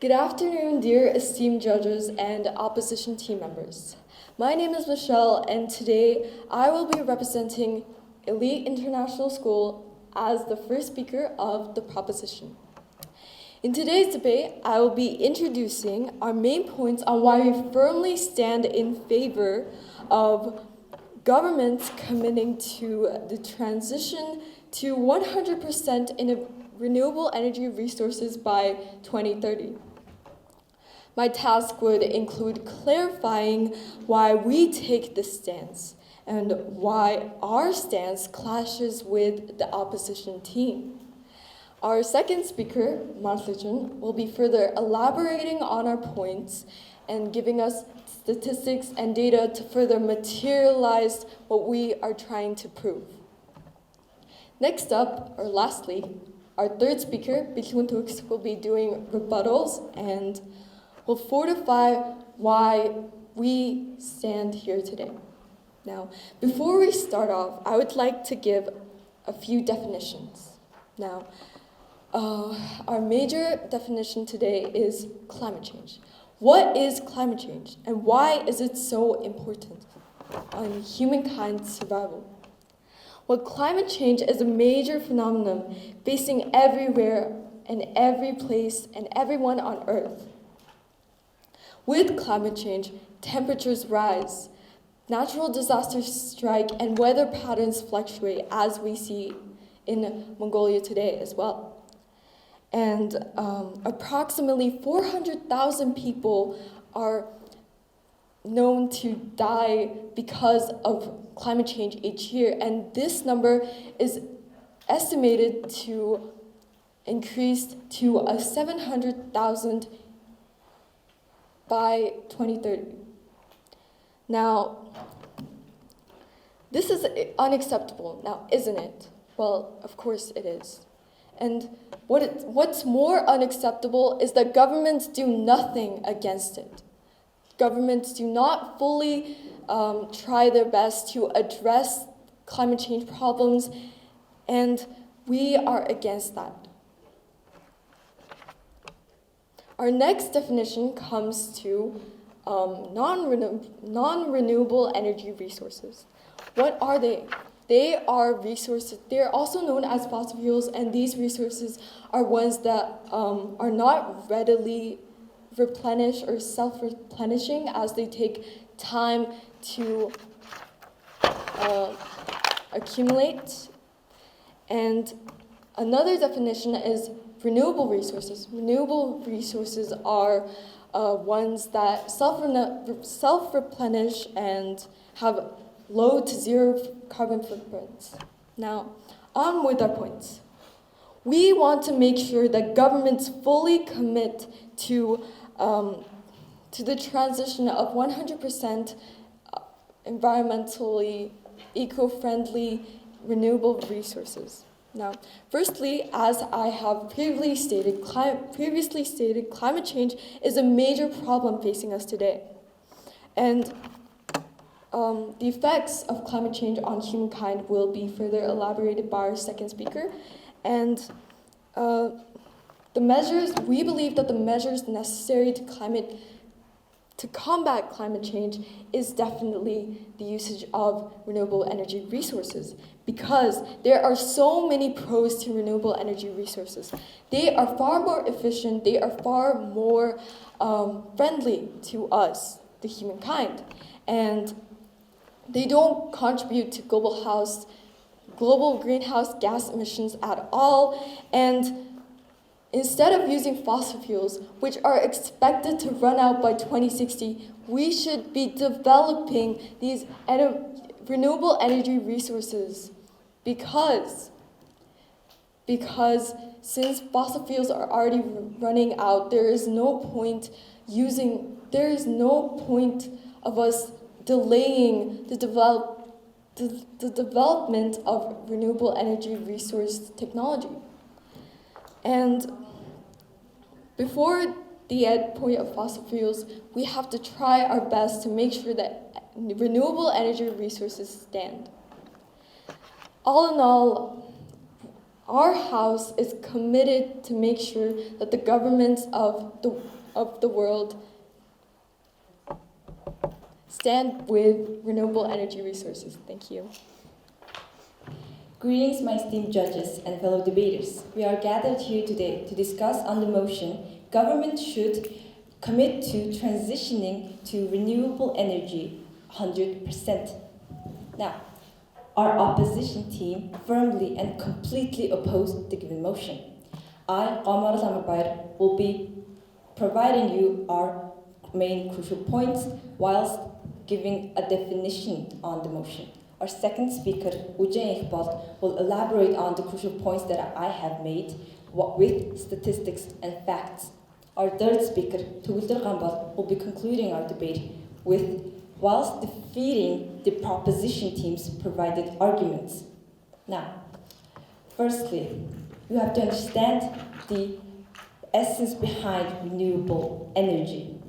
Good afternoon, dear esteemed judges and opposition team members. My name is Michelle, and today I will be representing Elite International School as the first speaker of the proposition. In today's debate, I will be introducing our main points on why we firmly stand in favor of governments committing to the transition to 100% in renewable energy resources by 2030. My task would include clarifying why we take this stance and why our stance clashes with the opposition team. Our second speaker, Marlijn, will be further elaborating on our points and giving us statistics and data to further materialize what we are trying to prove. Next up, or lastly, our third speaker, Bichuntuk, will be doing rebuttals and will fortify why we stand here today. Now, before we start off, I would like to give a few definitions. Now, our major definition today is climate change. What is climate change, and why is it so important on humankind's survival? Well, climate change is a major phenomenon facing everywhere and every place and everyone on Earth. With climate change, temperatures rise, natural disasters strike, and weather patterns fluctuate, as we see in Mongolia today as well. And approximately 400,000 people are known to die because of climate change each year, and this number is estimated to increase to 700,000 by 2030. Now, this is unacceptable, now, isn't it? Well, of course it is. And what's more unacceptable is that governments do nothing against it. Governments do not fully try their best to address climate change problems, and we are against that. Our next definition comes to non-renewable energy resources. What are they? They are resources. They are also known as fossil fuels, and these resources are ones that are not readily replenished or self-replenishing, as they take time to accumulate. And another definition is renewable resources. Renewable resources are ones that self-replenish and have low to zero carbon footprints. Now, on with our points. We want to make sure that governments fully commit to the transition of 100% environmentally eco-friendly renewable resources. Now, firstly, as I have previously stated, climate change is a major problem facing us today. And the effects of climate change on humankind will be further elaborated by our second speaker. And we believe that the measures necessary to combat climate change is definitely the usage of renewable energy resources, because there are so many pros to renewable energy resources. They are far more efficient, they are far more friendly to us, the humankind, and they don't contribute to global greenhouse gas emissions at all. And instead of using fossil fuels, which are expected to run out by 2060, we should be developing these renewable energy resources, because since fossil fuels are already running out, there is no point of us delaying the development of renewable energy resource technology. And before the end point of fossil fuels, we have to try our best to make sure that renewable energy resources stand. All in all, Our house is committed to make sure that the governments of the world stand with renewable energy resources. Thank you. Greetings, my esteemed judges and fellow debaters. We are gathered here today to discuss on the motion, government should commit to transitioning to renewable energy 100%. Now, our opposition team firmly and completely opposed the given motion. I, Ulaanbaatar, will be providing you our main crucial points whilst giving a definition on the motion. Our second speaker, Ulaanbaatar, will elaborate on the crucial points that I have made with statistics and facts. Our third speaker, Ulaanbaatar, will be concluding our debate whilst defeating the proposition team's provided arguments. Now, firstly, you have to understand the essence behind renewable energy.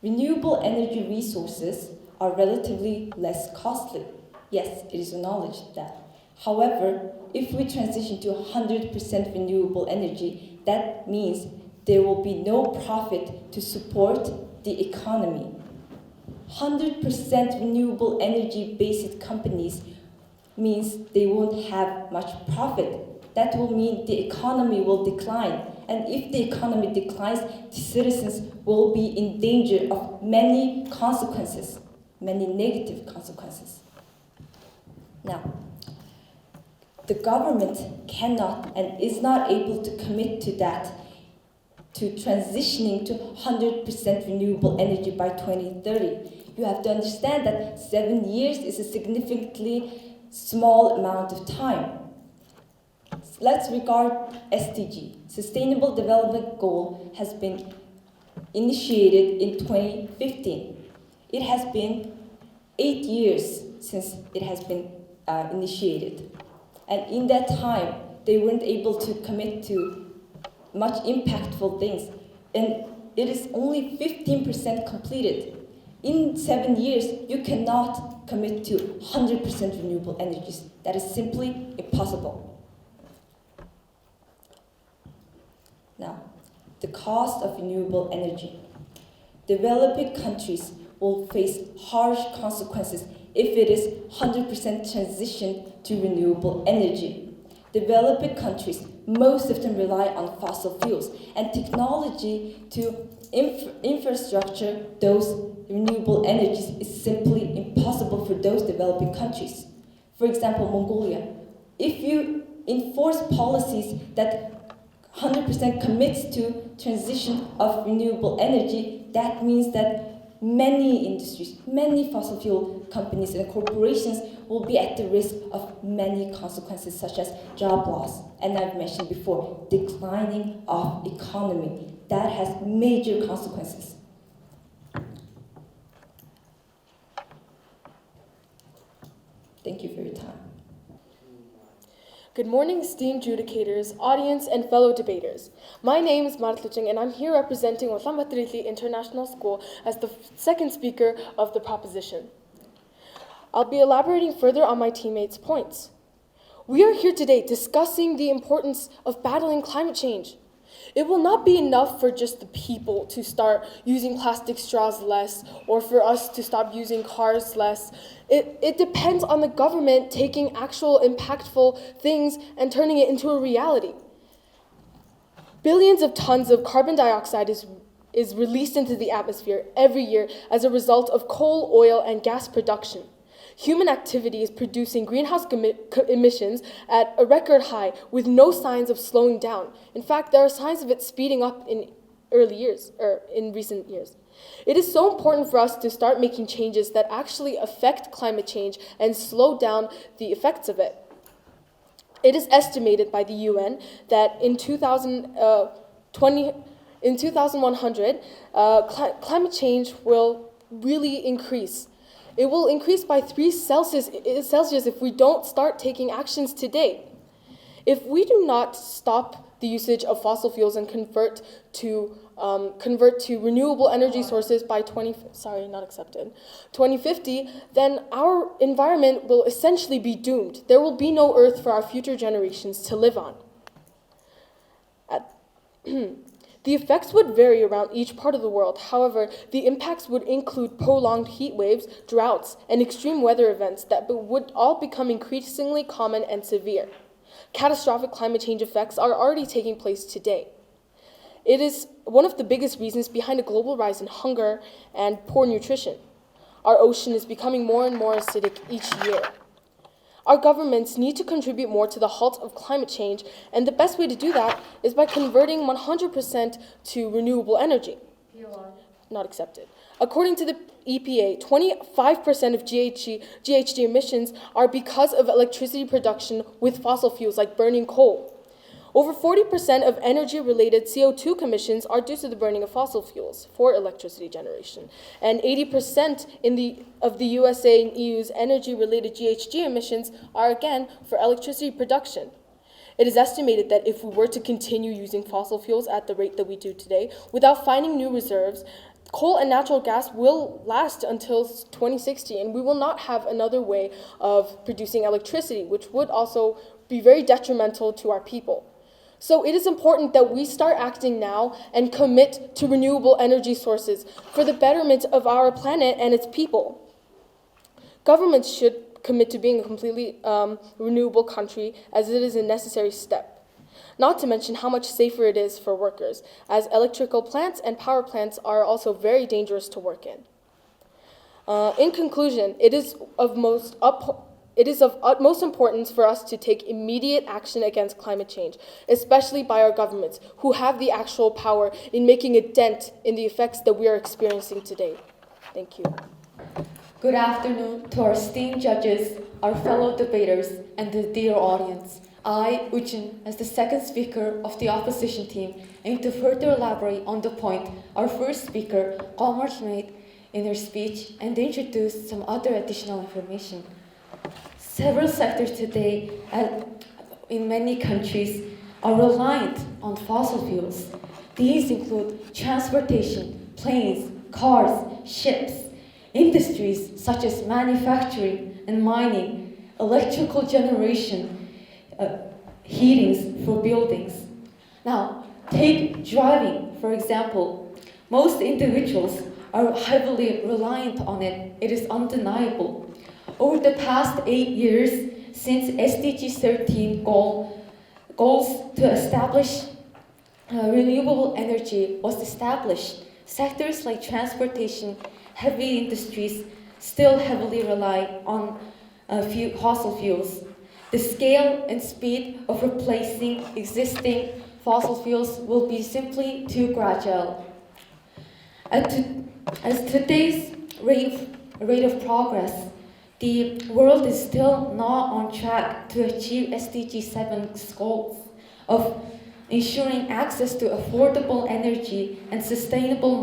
Renewable energy resources are relatively less costly. Yes, it is acknowledged that. However, if we transition to 100% renewable energy, that means there will be no profit to support the economy. 100% renewable energy-based companies means they won't have much profit. That will mean the economy will decline. And if the economy declines, the citizens will be in danger of many consequences, many negative consequences. Now, the government cannot and is not able to commit to that, to transitioning to 100% renewable energy by 2030. You have to understand that 7 years is a significantly small amount of time. Let's regard SDG, Sustainable Development Goal, has been initiated in 2015. It has been 8 years since it has been initiated. And in that time, they weren't able to commit to much impactful things. And it is only 15% completed. In 7 years, you cannot commit to 100% renewable energies. That is simply impossible. Now, the cost of renewable energy. Developing countries will face harsh consequences if it is 100% transition to renewable energy. Developing countries, most of them rely on fossil fuels, and technology to infrastructure those renewable energies is simply impossible for those developing countries. For example, Mongolia. If you enforce policies that 100% commits to transition of renewable energy, that means that many industries, many fossil fuel companies and corporations will be at the risk of many consequences such as job loss, and I've mentioned before, declining of economy. That has major consequences. Thank you for your time. Good morning, esteemed adjudicators, audience, and fellow debaters. My name is Marit Luching, and I'm here representing Ulaanbaatar Elite International School as the second speaker of the proposition. I'll be elaborating further on my teammates' points. We are here today discussing the importance of battling climate change. It will not be enough for just the people to start using plastic straws less or for us to stop using cars less. It depends on the government taking actual impactful things and turning it into a reality. Billions of tons of carbon dioxide is released into the atmosphere every year as a result of coal, oil, and gas production. Human activity is producing greenhouse emissions at a record high with no signs of slowing down. In fact, there are signs of it speeding up in recent years. It is so important for us to start making changes that actually affect climate change and slow down the effects of it. It is estimated by the UN that in 2100, climate change will really increase. It will increase by 3 Celsius if we don't start taking actions today. If we do not stop the usage of fossil fuels and convert to convert to renewable energy sources by 2050, then our environment will essentially be doomed. There will be no Earth for our future generations to live on. The effects would vary around each part of the world. However, the impacts would include prolonged heat waves, droughts, and extreme weather events that would all become increasingly common and severe. Catastrophic climate change effects are already taking place today. It is one of the biggest reasons behind a global rise in hunger and poor nutrition. Our ocean is becoming more and more acidic each year. Our governments need to contribute more to the halt of climate change, and the best way to do that is by converting 100% to renewable energy. Not accepted. According to the EPA, 25% of GHG emissions are because of electricity production with fossil fuels like burning coal. Over 40% of energy-related CO2 emissions are due to the burning of fossil fuels for electricity generation, and 80% of the USA and EU's energy-related GHG emissions are again for electricity production. It is estimated that if we were to continue using fossil fuels at the rate that we do today, without finding new reserves, coal and natural gas will last until 2060, and we will not have another way of producing electricity, which would also be very detrimental to our people. So it is important that we start acting now and commit to renewable energy sources for the betterment of our planet and its people. Governments should commit to being a completely renewable country, as it is a necessary step. Not to mention how much safer it is for workers, as electrical plants and power plants are also very dangerous to work in. In conclusion, it is of utmost importance for us to take immediate action against climate change, especially by our governments, who have the actual power in making a dent in the effects that we are experiencing today. Thank you. Good afternoon to our esteemed judges, our fellow debaters, and the dear audience. I, Uchin, as the second speaker of the opposition team, aim to further elaborate on the point our first speaker, Qamar, made in her speech and introduce some other additional information. Several sectors today in many countries are reliant on fossil fuels. These include transportation, planes, cars, ships, industries such as manufacturing and mining, electrical generation, heatings for buildings. Now, take driving, for example. Most individuals are heavily reliant on it. It is undeniable. Over the past 8 years, since SDG 13 goals to establish renewable energy was established, sectors like transportation, heavy industries still heavily rely on fossil fuels. The scale and speed of replacing existing fossil fuels will be simply too gradual. As today's rate of progress, the world is still not on track to achieve SDG 7's goals of ensuring access to affordable energy and sustainable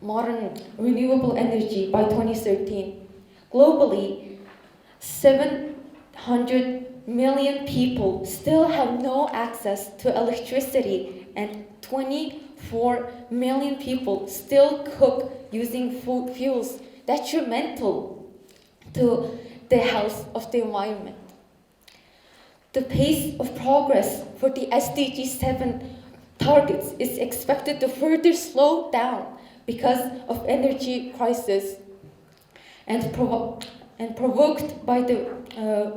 modern renewable energy by 2013. Globally, 700 million people still have no access to electricity, and 24 million people still cook using fuels detrimental to the health of the environment. The pace of progress for the SDG 7 targets is expected to further slow down because of energy crisis and provoked by the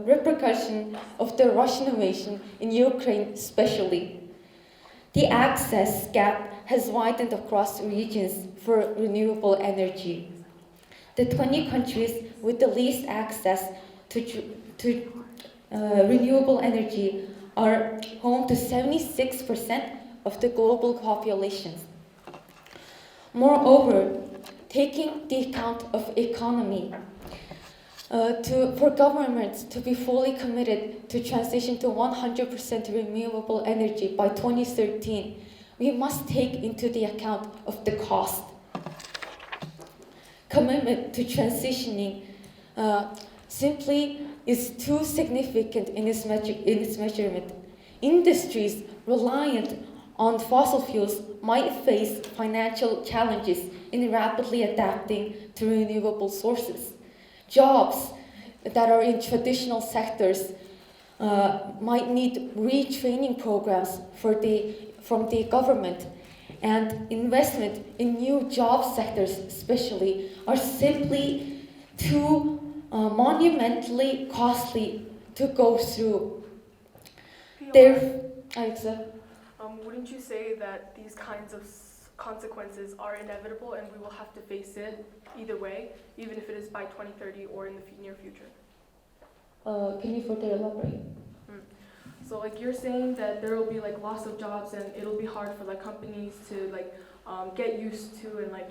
repercussion of the Russian invasion in Ukraine especially. The access gap has widened across regions for renewable energy. The 20 countries with the least access to renewable energy are home to 76% of the global population. Moreover, taking the account of economy, for governments to be fully committed to transition to 100% renewable energy by 2013, we must take into the account of the cost. Commitment to transitioning simply is too significant in its measurement. Industries reliant on fossil fuels might face financial challenges in rapidly adapting to renewable sources. Jobs that are in traditional sectors might need retraining programs from the government, and investment in new job sectors especially are simply too monumentally costly to go through. Wouldn't you say that these kinds of consequences are inevitable and we will have to face it either way, even if it is by 2030 or in the near future? Can you further elaborate? So like you're saying that there will be like loss of jobs and it'll be hard for like companies to like get used to and like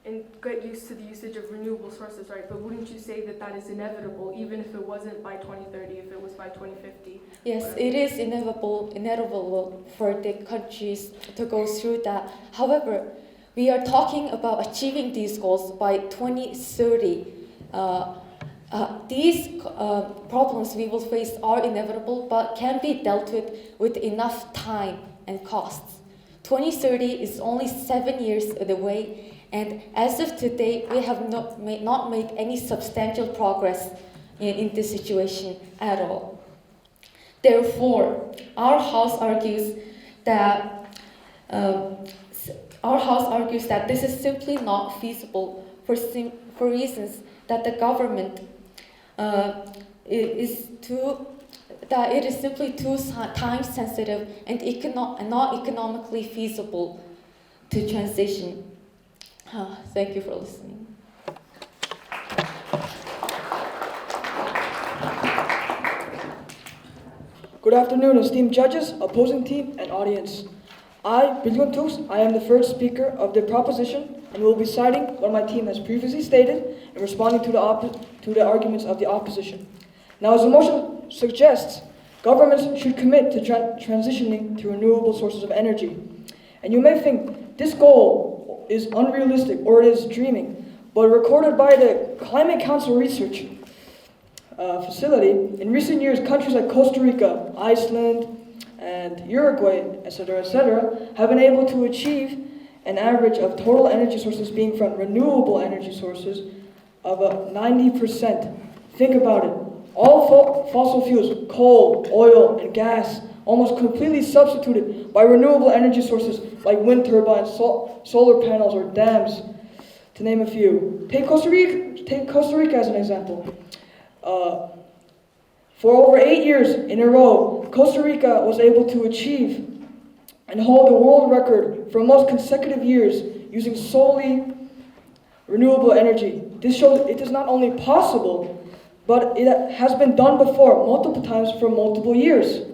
and get used to the usage of renewable sources, right? But wouldn't you say that that is inevitable, even if it wasn't by 2030, if it was by 2050? Yes, it is inevitable for the countries to go through that. However, we are talking about achieving these goals by 2030. These problems we will face are inevitable, but can be dealt with enough time and costs. 2030 is only 7 years away, and as of today, we have not made any substantial progress in this situation at all. Therefore, our house argues that this is simply not feasible for reasons that the government it is simply too time sensitive and not economically feasible to transition. Thank you for listening. Good afternoon, esteemed judges, opposing team, and audience. I am the first speaker of the proposition and will be citing what my team has previously stated and responding to the arguments of the opposition. Now, as the motion suggests, governments should commit to transitioning to renewable sources of energy. And you may think this goal is unrealistic or it is dreaming, but recorded by the Climate Council Research Facility, in recent years, countries like Costa Rica, Iceland, and Uruguay, etc., have been able to achieve an average of total energy sources being from renewable energy sources of 90%. Think about it. All fossil fuels, coal, oil, and gas, almost completely substituted by renewable energy sources like wind turbines, solar panels, or dams, to name a few. Take Costa Rica as an example. For over 8 years in a row, Costa Rica was able to achieve and hold the world record for most consecutive years using solely renewable energy. This shows it is not only possible, but it has been done before, multiple times for multiple years.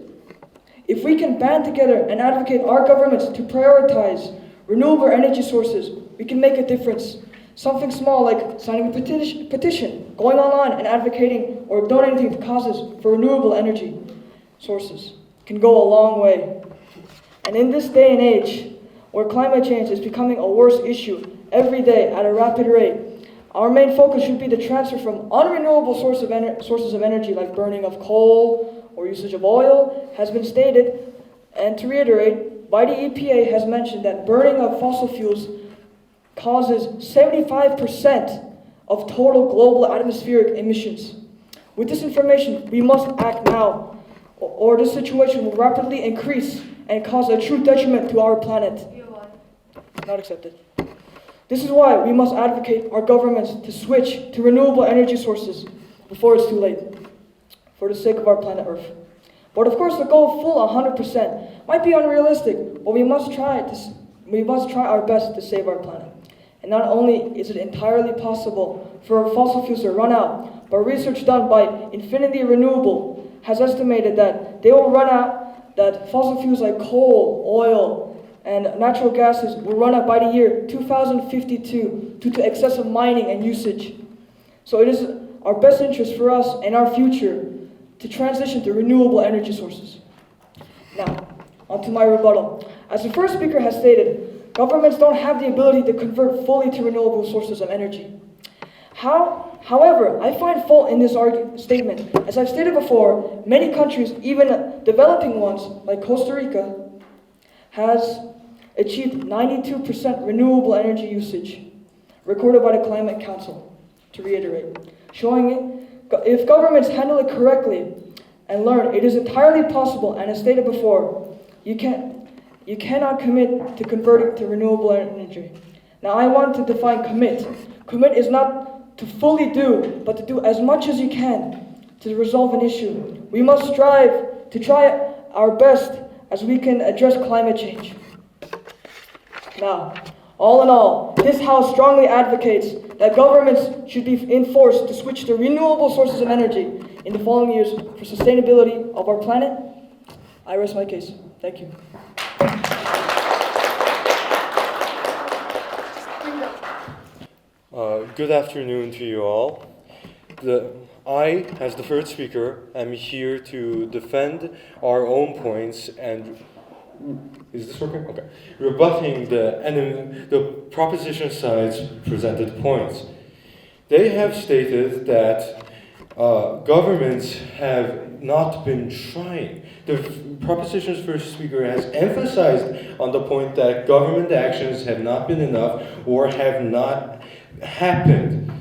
If we can band together and advocate our governments to prioritize renewable energy sources, we can make a difference. Something small like signing a petition, going online and advocating or donating to causes for renewable energy sources can go a long way. And in this day and age, where climate change is becoming a worse issue every day at a rapid rate, our main focus should be the transfer from unrenewable sources of energy like burning of coal or usage of oil has been stated, and to reiterate, by the EPA has mentioned that burning of fossil fuels causes 75% of total global atmospheric emissions. With this information, we must act now, or this situation will rapidly increase and cause a true detriment to our planet. Not accepted. This is why we must advocate our governments to switch to renewable energy sources before it's too late, for the sake of our planet Earth. But of course, the goal full 100% might be unrealistic, but we must try our best to save our planet. And not only is it entirely possible for fossil fuels to run out, but research done by Infinity Renewable has estimated that they will run out, that fossil fuels like coal, oil, and natural gases will run out by the year 2052 due to excessive mining and usage. So it is our best interest for us and our future to transition to renewable energy sources. Now, onto my rebuttal. As the first speaker has stated, governments don't have the ability to convert fully to renewable sources of energy. However, I find fault in this statement. As I've stated before, many countries, even developing ones like Costa Rica, has achieved 92% renewable energy usage, recorded by the Climate Council, to reiterate, showing it, if governments handle it correctly and learn, it is entirely possible, and as stated before, you cannot commit to converting to renewable energy. Now I want to define commit. Commit is not to fully do, but to do as much as you can to resolve an issue. We must strive to try our best as we can address climate change. Now, all in all, this House strongly advocates that governments should be enforced to switch to renewable sources of energy in the following years for sustainability of our planet. I rest my case. Thank you. Good afternoon to you all. I, as the first speaker, am here to defend our own points and is this working? Okay. Rebutting the proposition side's presented points. They have stated that governments have not been trying. The proposition's first speaker has emphasized on the point that government actions have not been enough or have not happened.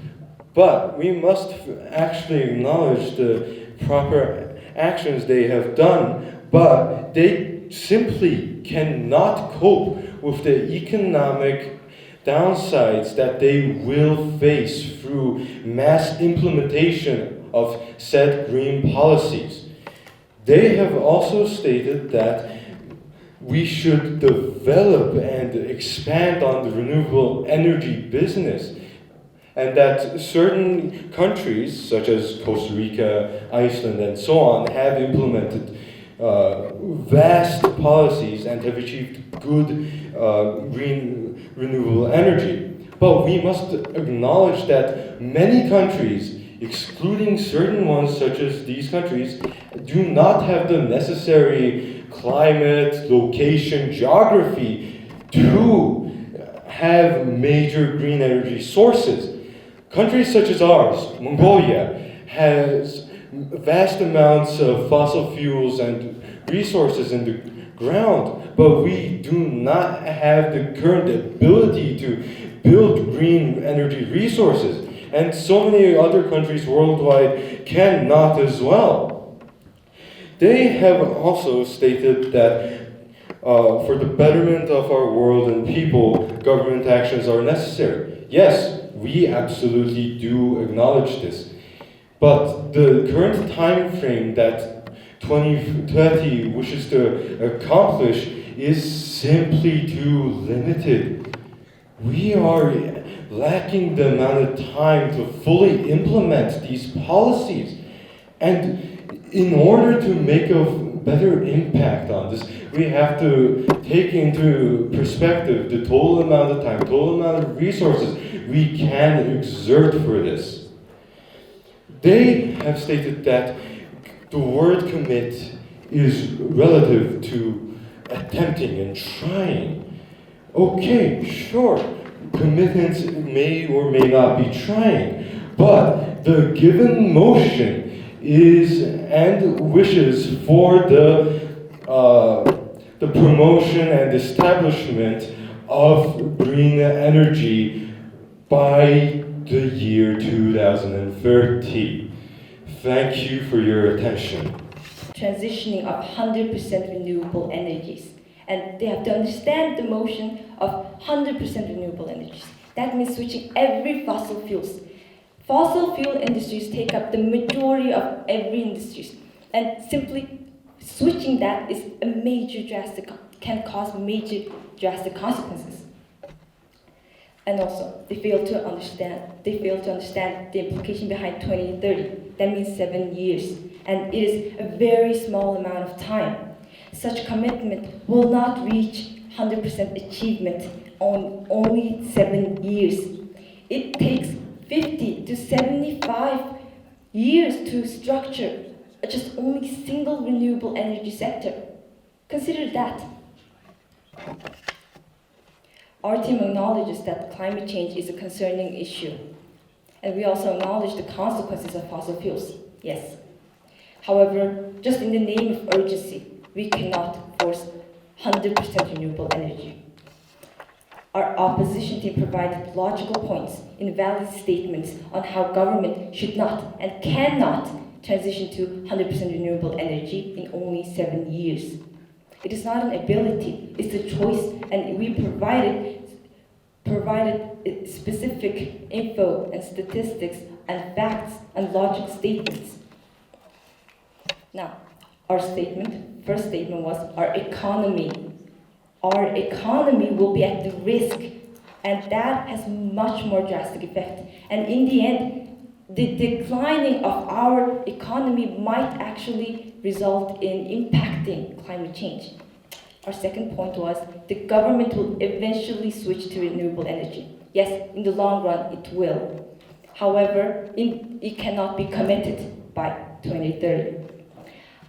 But we must actually acknowledge the proper actions they have done, but they simply cannot cope with the economic downsides that they will face through mass implementation of said green policies. They have also stated that we should develop and expand on the renewable energy business, and that certain countries, such as Costa Rica, Iceland, and so on, have implemented vast policies and have achieved good green renewable energy. But we must acknowledge that many countries, excluding certain ones such as these countries, do not have the necessary climate, location, geography to have major green energy sources. Countries such as ours, Mongolia, has vast amounts of fossil fuels and resources in the ground, but we do not have the current ability to build green energy resources. And so many other countries worldwide cannot as well. They have also stated that for the betterment of our world and people, government actions are necessary. Yes, we absolutely do acknowledge this. But the current time frame that 2030 wishes to accomplish is simply too limited. We are lacking the amount of time to fully implement these policies. And in order to make a better impact on this, we have to take into perspective the total amount of time, total amount of resources we can exert for this. They have stated that the word commit is relative to attempting and trying. Okay, sure, commitments may or may not be trying, but the given motion is and wishes for the promotion and establishment of green energy by the year 2030. Thank you for your attention. Transitioning of 100% renewable energies. And they have to understand the motion of 100% renewable energies. That means switching every fossil fuels. Fossil fuel industries take up the majority of every industries. And simply switching that is a major can cause major drastic consequences. And also, they fail to understand the implication behind 2030. That means 7 years. And it is a very small amount of time. Such commitment will not reach 100% achievement on only 7 years. It takes 50 to 75 years to structure just only single renewable energy sector. Consider that. Our team acknowledges that climate change is a concerning issue. And we also acknowledge the consequences of fossil fuels. Yes. However, just in the name of urgency, we cannot force 100% renewable energy. Our opposition team provided logical points in valid statements on how government should not and cannot transition to 100% renewable energy in only 7 years. It is not an ability, it's a choice, and we provided specific info and statistics and facts and logic statements. Now, first statement was our economy will be at the risk, and that has much more drastic effect. And in the end, the declining of our economy might actually result in impacting climate change. Our second point was the government will eventually switch to renewable energy. Yes, in the long run it will. However, it cannot be committed by 2030.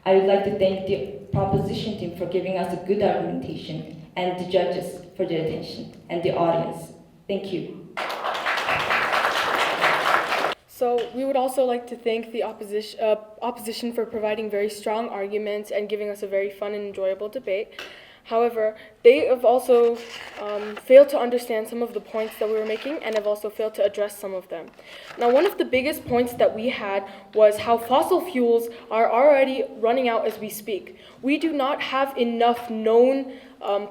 I would like to thank the proposition team for giving us a good argumentation, and the judges for their attention, and the audience. Thank you. So we would also like to thank the opposition for providing very strong arguments and giving us a very fun and enjoyable debate. However, they have also failed to understand some of the points that we were making and have also failed to address some of them. Now, one of the biggest points that we had was how fossil fuels are already running out as we speak. We do not have enough known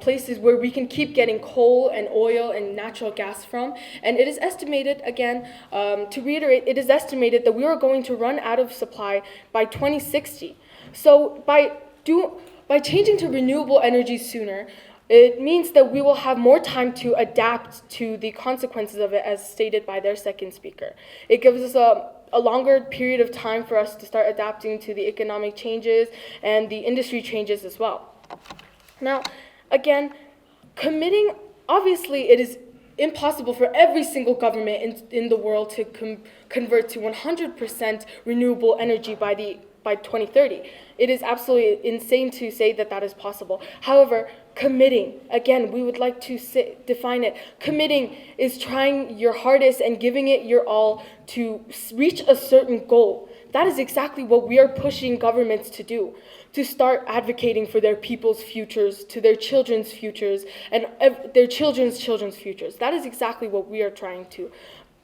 places where we can keep getting coal and oil and natural gas from. And it is estimated, again, to reiterate, it is estimated that we are going to run out of supply by 2060. So by changing to renewable energy sooner, it means that we will have more time to adapt to the consequences of it, as stated by their second speaker. It gives us a longer period of time for us to start adapting to the economic changes and the industry changes as well. Now, again, obviously it is impossible for every single government in the world to convert to 100% renewable energy by 2030. It is absolutely insane to say that that is possible. However, committing, again, we would like to define it. Committing is trying your hardest and giving it your all to reach a certain goal. That is exactly what we are pushing governments to do, to start advocating for their people's futures, to their children's futures, and their children's children's futures. That is exactly what we are trying to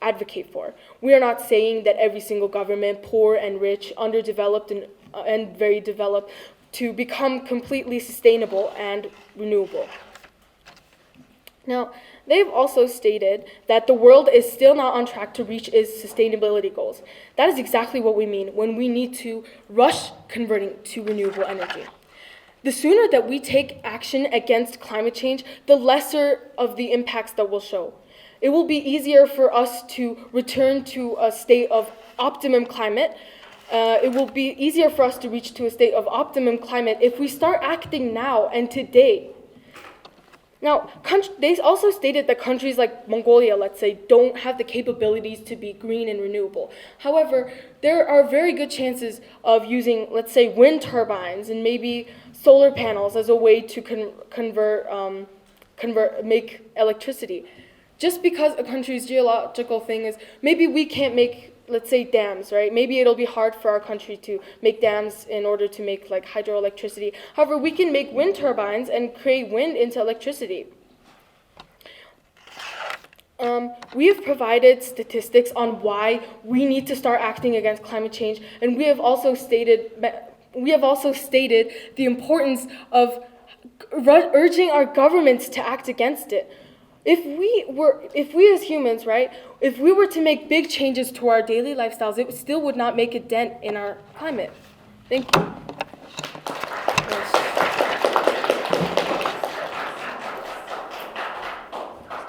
advocate for. We are not saying that every single government, poor and rich, underdeveloped and very developed, to become completely sustainable and renewable. Now, they've also stated that the world is still not on track to reach its sustainability goals. That is exactly what we mean when we need to rush converting to renewable energy. The sooner that we take action against climate change, the lesser of the impacts that will show. It will be easier for us to return to a state of optimum climate. It will be easier for us to reach to a state of optimum climate if we start acting now and today. Now, they also stated that countries like Mongolia, let's say, don't have the capabilities to be green and renewable. However, there are very good chances of using, let's say, wind turbines and maybe solar panels as a way to make electricity. Just because a country's geological thing is, maybe we can't make, let's say, dams, right? Maybe it'll be hard for our country to make dams in order to make like hydroelectricity. However, we can make wind turbines and create wind into electricity. We have provided statistics on why we need to start acting against climate change, and we have also stated the importance of urging our governments to act against it. If we as humans, right, if we were to make big changes to our daily lifestyles, it still would not make a dent in our climate. Thank you.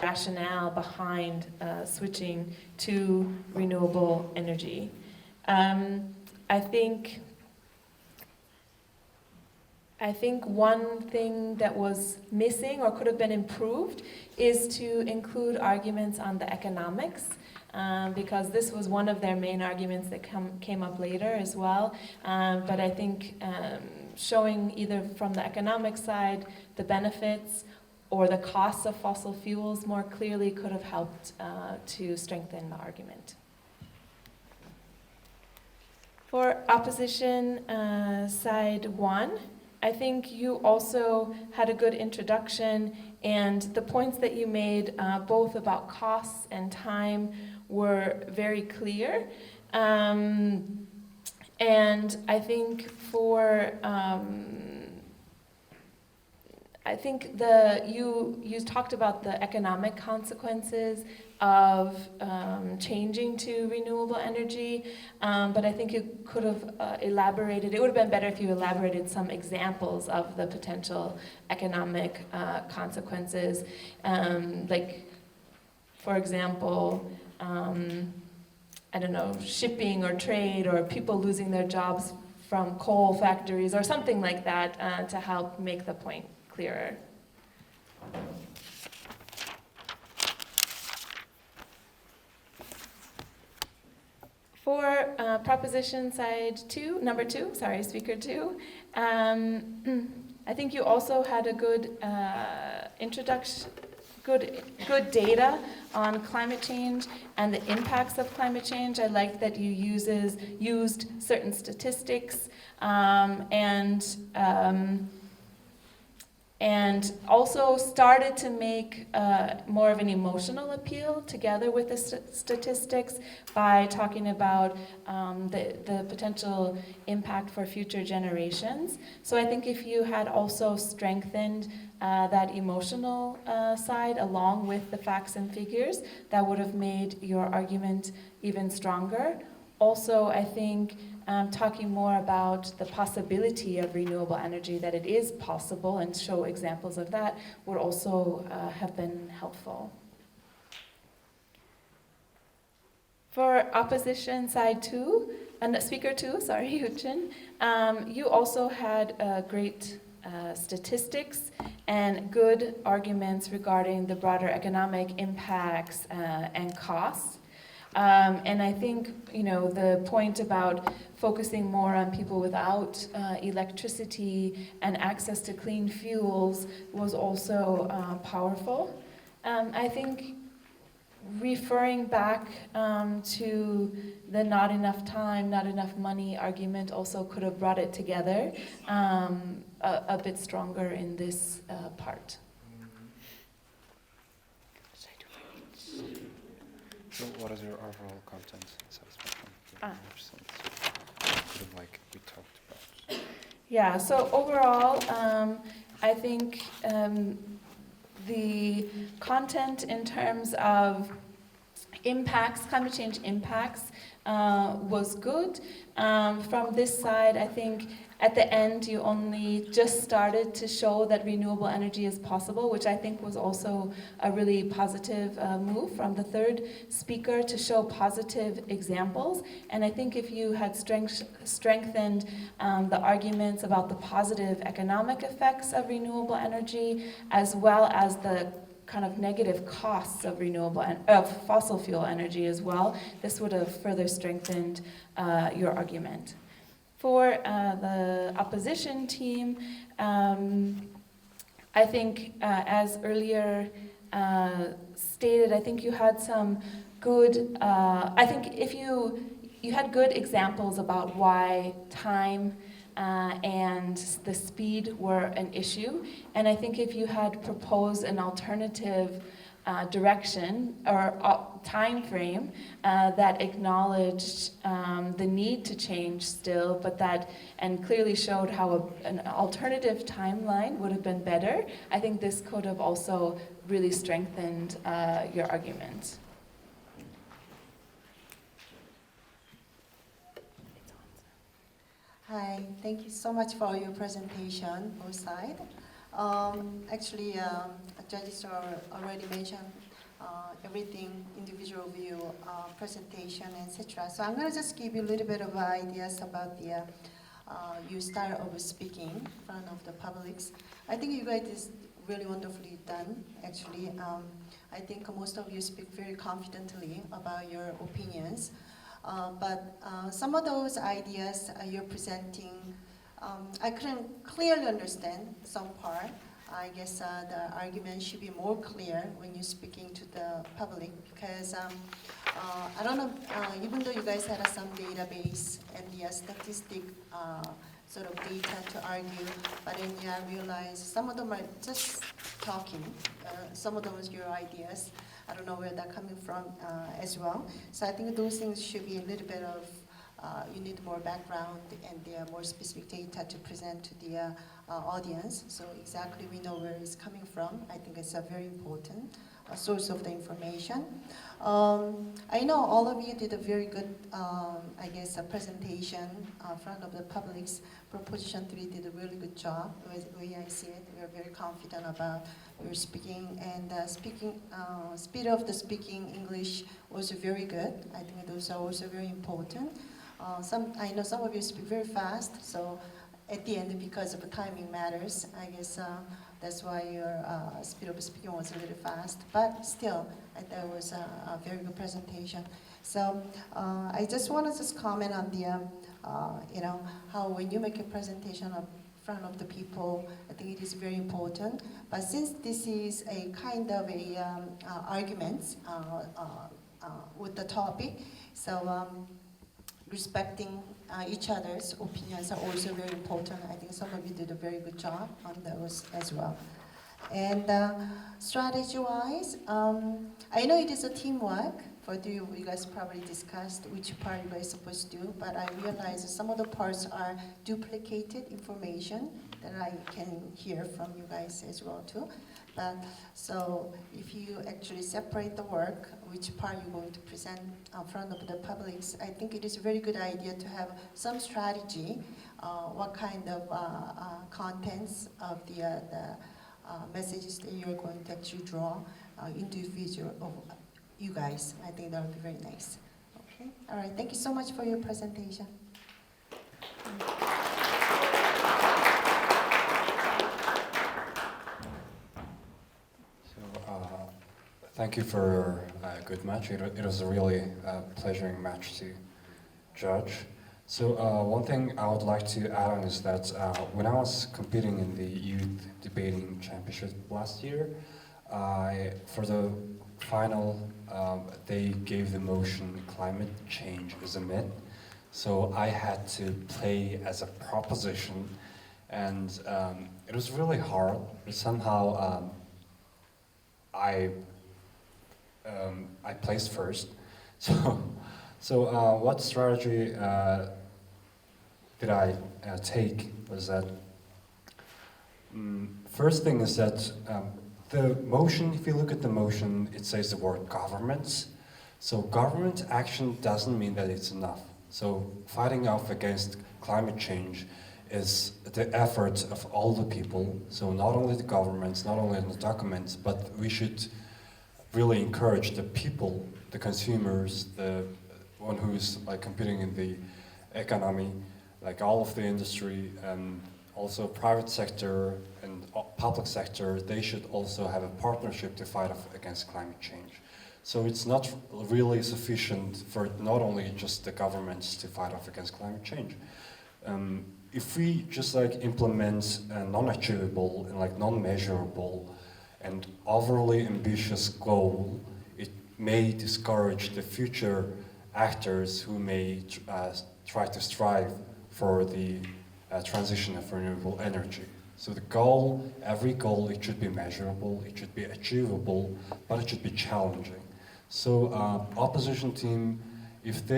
Rationale behind switching to renewable energy. I think one thing that was missing or could have been improved is to include arguments on the economics, because this was one of their main arguments that came up later as well. But I think showing either from the economic side the benefits or the costs of fossil fuels more clearly could have helped to strengthen the argument. For opposition side one, I think you also had a good introduction, and the points that you made, both about costs and time, were very clear. And I think you talked about the economic consequences of changing to renewable energy, but I think you could have elaborated. It would have been better if you elaborated some examples of the potential economic consequences, like, for example, I don't know, shipping or trade, or people losing their jobs from coal factories or something like that, to help make the point clearer. For proposition side two, number two, sorry, speaker two, I think you also had a good introduction, good data on climate change and the impacts of climate change. I liked that you used certain statistics, and also started to make more of an emotional appeal together with the statistics by talking about the potential impact for future generations. So I think if you had also strengthened that emotional side along with the facts and figures, that would have made your argument even stronger. Also, I think talking more about the possibility of renewable energy, that it is possible, and show examples of that, would also have been helpful. For opposition side two, and speaker two, sorry, Yuchin, you also had great statistics and good arguments regarding the broader economic impacts and costs. And I think, the point about focusing more on people without electricity and access to clean fuels was also powerful. I think referring back to the not enough time, not enough money argument also could have brought it together a bit stronger in this part. So what is your overall content satisfaction? Like we talked about. Yeah, so overall, I think the content in terms of impacts, climate change impacts, was good. From this side, I think at the end you only just started to show that renewable energy is possible, which I think was also a really positive move from the third speaker to show positive examples. And I think if you had strengthened the arguments about the positive economic effects of renewable energy, as well as the kind of negative costs of fossil fuel energy as well, this would have further strengthened your argument. For the opposition team, I think, as earlier stated, I think you had some good, I think if you had good examples about why time and the speed were an issue, and I think if you had proposed an alternative direction or time frame that acknowledged the need to change still, but and clearly showed how an alternative timeline would have been better, I think this could have also really strengthened your argument. Hi, thank you so much for your presentation, both sides. Actually, judges already mentioned everything, individual view, presentation, etc. So I'm going to just give you a little bit of ideas about the your style of speaking in front of the publics. I think you guys is really wonderfully done, actually. I think most of you speak very confidently about your opinions. But some of those ideas you're presenting, I couldn't clearly understand some part. I guess the argument should be more clear when you're speaking to the public, because I don't know, even though you guys had some database and the statistic sort of data to argue, but then I realized some of them are just talking. Some of them is your ideas. I don't know where they're coming from as well. So I think those things should be a little bit of, you need more background and more specific data to present to the audience. So exactly we know where it's coming from. I think it's a very important source of the information. I know all of you did a very good, I guess, a presentation in front of the public's. Proposition 3 did a really good job. The way I see it, we are very confident about your speaking, and speed of the speaking English was very good. I think those are also very important. I know some of you speak very fast, so at the end, because of the timing matters, I guess that's why your speed of speaking was a little fast. But still, I thought it was a very good presentation. So I just want to comment on the, how when you make a presentation in front of the people, I think it is very important. But since this is a kind of a argument with the topic, so respecting each other's opinions are also very important. I think some of you did a very good job on those as well. And strategy-wise, I know it is a teamwork. For you guys probably discussed which part you guys are supposed to do, but I realize that some of the parts are duplicated information that I can hear from you guys as well too. But so if you actually separate the work, which part you're going to present in front of the public, I think it is a very good idea to have some strategy, what kind of contents of the messages that you're going to actually draw individual of you guys. I think that would be very nice. Okay. All right. Thank you so much for your presentation. Thank you for a good match. It was a really pleasuring match to judge. So one thing I would like to add on is that when I was competing in the youth debating championship last year, for the final, they gave the motion climate change is a myth. So I had to play as a proposition, and it was really hard, but somehow I placed first. So what strategy did I take was that first thing is that the motion, if you look at the motion, it says the word governments. So government action doesn't mean that it's enough. So fighting off against climate change is the effort of all the people. So not only the governments, not only the documents, but we should really encourage the people, the consumers, the one who's like competing in the economy, like all of the industry, and also private sector and public sector, they should also have a partnership to fight off against climate change. So it's not really sufficient for not only just the governments to fight off against climate change. If we just like implement a non-achievable and like non-measurable and overly ambitious goal, it may discourage the future actors who may try to strive for the transition of renewable energy. So the goal, every goal, it should be measurable, it should be achievable, but it should be challenging. So opposition team, if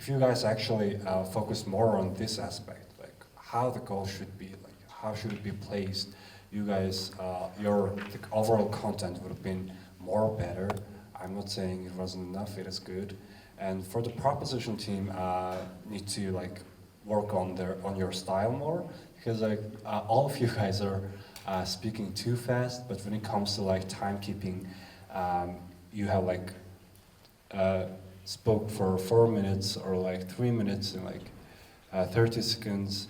you guys actually focus more on this aspect, like how the goal should be, like how should it be placed, you guys, the overall content would have been more better. I'm not saying it wasn't enough, it is good. And for the proposition team, need to like work on your style more, because like all of you guys are speaking too fast, but when it comes to like timekeeping, you have like spoke for 4 minutes or like 3 minutes and like 30 seconds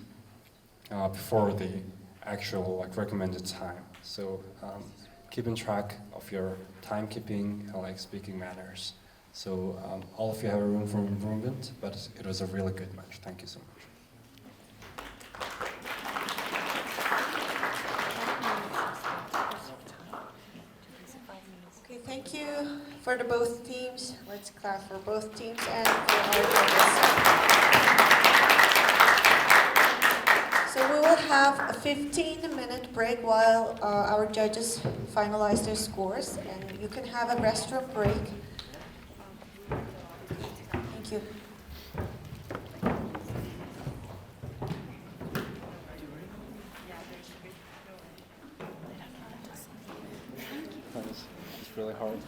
before the actual like recommended time. So keeping track of your timekeeping and like speaking manners. So all of you have a room for improvement, but it was a really good match. Thank you so much. Okay, thank you for the both teams. Let's clap for both teams and for our judges. So we will have a 15-minute break while our judges finalize their scores, and you can have a restroom break. Thank you. It's really hard.